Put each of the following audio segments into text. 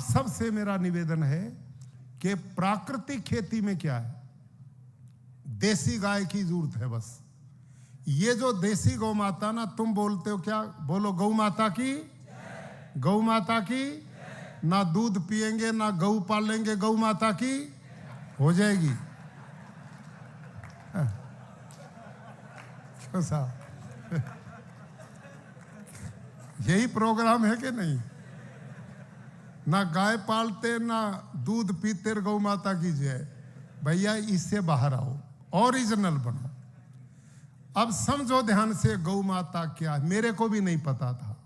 सबसे मेरा निवेदन है कि प्राकृतिक खेती में क्या है, देसी गाय की जरूरत है बस। ये जो देसी गौ माता ना, तुम बोलते हो क्या, बोलो गौ माता की, गौ माता की। ना दूध पिएंगे ना गऊ पालेंगे, गौ माता की हो जाएगी। क्यों साहब, यही प्रोग्राम है कि नहीं? ना गाय पालते ना दूध पीते, गौ माता की जय। भैया इससे बाहर आओ, ओरिजिनल बनो। अब समझो ध्यान से, गौ माता क्या है, मेरे को भी नहीं पता था।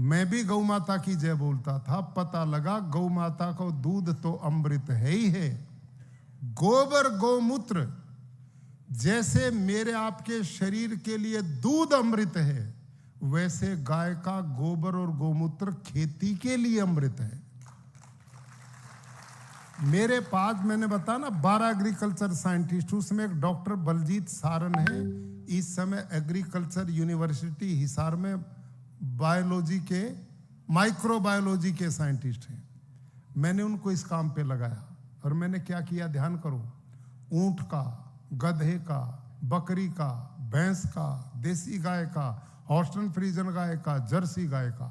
मैं भी गौ माता की जय बोलता था, पता लगा गौ माता को दूध तो अमृत है ही है। गोबर गौमूत्र जैसे मेरे आपके शरीर के लिए दूध अमृत है, वैसे गाय का गोबर और गौमूत्र खेती के लिए अमृत है। मेरे पास मैंने बताया ना 12 एग्रीकल्चर साइंटिस्ट, उसमें एक डॉक्टर बलजीत सारन है, इस समय एग्रीकल्चर यूनिवर्सिटी हिसार में बायोलॉजी के, माइक्रोबायोलॉजी के साइंटिस्ट हैं। मैंने उनको इस काम पे लगाया और मैंने क्या किया, ध्यान करो। ऊंट का, गधे का, बकरी का, भैंस का, देसी गाय का, हॉस्टन फ्रीजन गाय का, जर्सी गाय का,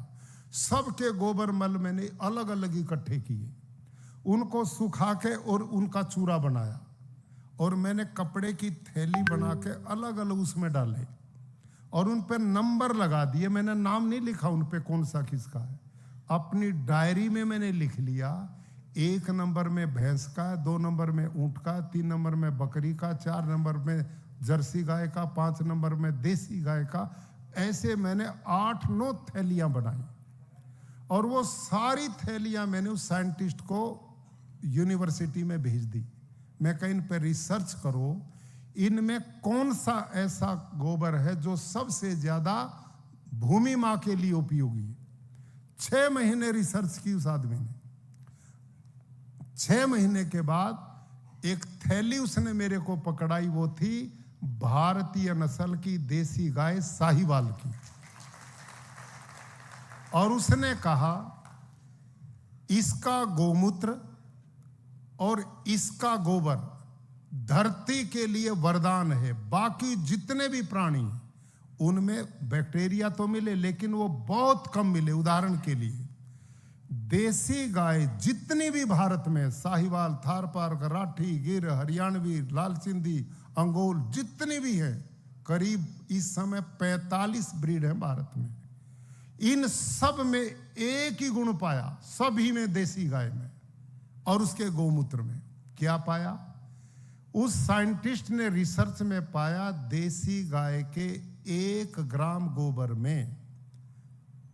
सबके गोबर मल मैंने अलग अलग इकट्ठे किए, उनको सुखा के और उनका चूरा बनाया और मैंने कपड़े की थैली बना के अलग अलग उसमें डाले और उन पे नंबर लगा दिए। मैंने नाम नहीं लिखा उन पे कौन सा किसका है, अपनी डायरी में मैंने लिख लिया। 1 नंबर में भैंस का, 2 नंबर में ऊंट का, 3 नंबर में बकरी का, 4 नंबर में जर्सी गाय का, 5 नंबर में देसी गाय का। ऐसे मैंने 8-9 थैलियां बनाई और वो सारी थैलियां मैंने उस साइंटिस्ट को यूनिवर्सिटी में भेज दी। मैं कहीं इन पर रिसर्च करो, इनमें कौन सा ऐसा गोबर है जो सबसे ज्यादा भूमि मां के लिए उपयोगी है। 6 महीने रिसर्च की उस आदमी ने। 6 महीने के बाद एक थैली उसने मेरे को पकड़ाई, वो थी भारतीय नस्ल की देसी गाय साहिवाल की, और उसने कहा इसका गौमूत्र और इसका गोबर धरती के लिए वरदान है। बाकी जितने भी प्राणी उनमें बैक्टीरिया तो मिले लेकिन वो बहुत कम मिले। उदाहरण के लिए देसी गाय जितनी भी भारत में, साहिवाल, थारपारकर, राठी, गिर, हरियाणवी, लाल सिंधी, अंगोल, जितनी भी है, करीब इस समय 45 ब्रीड है भारत में। इन सब में एक ही गुण पाया, सभी में, देसी गाय में और उसके गौमूत्र में। क्या पाया? उस साइंटिस्ट ने रिसर्च में पाया देसी गाय के 1 ग्राम गोबर में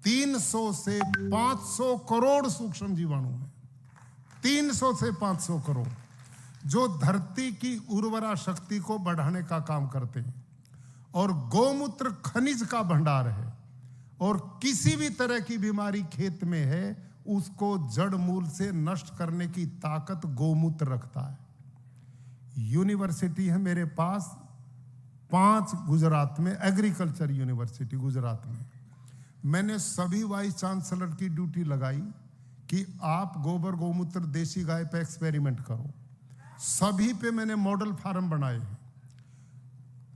300 से 500 करोड़ सूक्ष्म जीवाणु हैं। 300 से 500 करोड़ जो धरती की उर्वरा शक्ति को बढ़ाने का काम करते हैं। और गौमूत्र खनिज का भंडार है और किसी भी तरह की बीमारी खेत में है उसको जड़ मूल से नष्ट करने की ताकत गौमूत्र रखता है। यूनिवर्सिटी है मेरे पास 5 गुजरात में, एग्रीकल्चर यूनिवर्सिटी गुजरात में। मैंने सभी वाइस चांसलर की ड्यूटी लगाई कि आप गोबर गौमूत्र देसी गाय पे एक्सपेरिमेंट करो। सभी पे मैंने मॉडल फार्म बनाए हैं।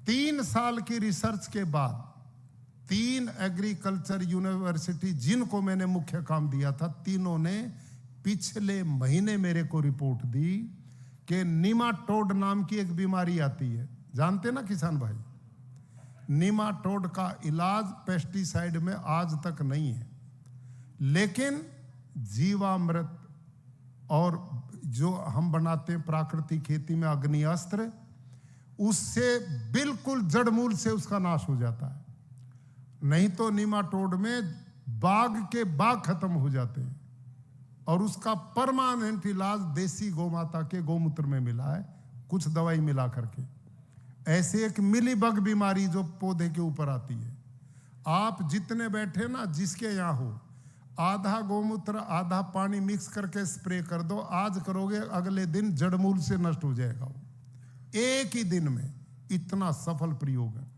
3 साल की रिसर्च के बाद 3 एग्रीकल्चर यूनिवर्सिटी जिनको मैंने मुख्य काम दिया था, तीनों ने पिछले महीने मेरे को रिपोर्ट दी कि नीमाटोड नाम की एक बीमारी आती है। जानते ना किसान भाई, नीमाटोड का इलाज पेस्टिसाइड में आज तक नहीं है, लेकिन जीवामृत और जो हम बनाते हैं प्राकृतिक खेती में अग्निअस्त्र, उससे बिल्कुल जड़ मूल से उसका नाश हो जाता है। नहीं तो नीमाटोड में बाग के बाग खत्म हो जाते हैं और उसका परमानेंट इलाज देसी गौमाता के गौमूत्र में मिला है, कुछ दवाई मिला करके। ऐसे एक मिलीबग बीमारी जो पौधे के ऊपर आती है, आप जितने बैठे ना, जिसके यहाँ हो, आधा गौमूत्र आधा पानी मिक्स करके स्प्रे कर दो, आज करोगे अगले दिन जड़मूल से नष्ट हो जाएगा वो, एक ही दिन में। इतना सफल प्रयोग है।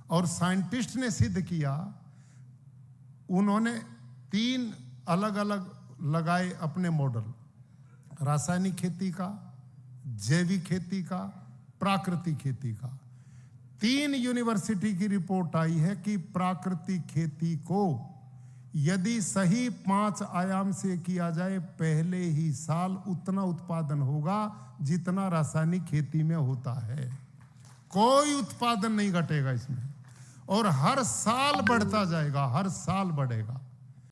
और साइंटिस्ट ने सिद्ध किया, उन्होंने 3 अलग अलग लगाए अपने मॉडल, रासायनिक खेती का, जैविक खेती का, प्राकृतिक खेती का। 3 यूनिवर्सिटी की रिपोर्ट आई है कि प्राकृतिक खेती को यदि सही 5 आयाम से किया जाए, पहले ही साल उतना उत्पादन होगा जितना रासायनिक खेती में होता है। कोई उत्पादन नहीं घटेगा इसमें, और हर साल बढ़ता जाएगा, हर साल बढ़ेगा।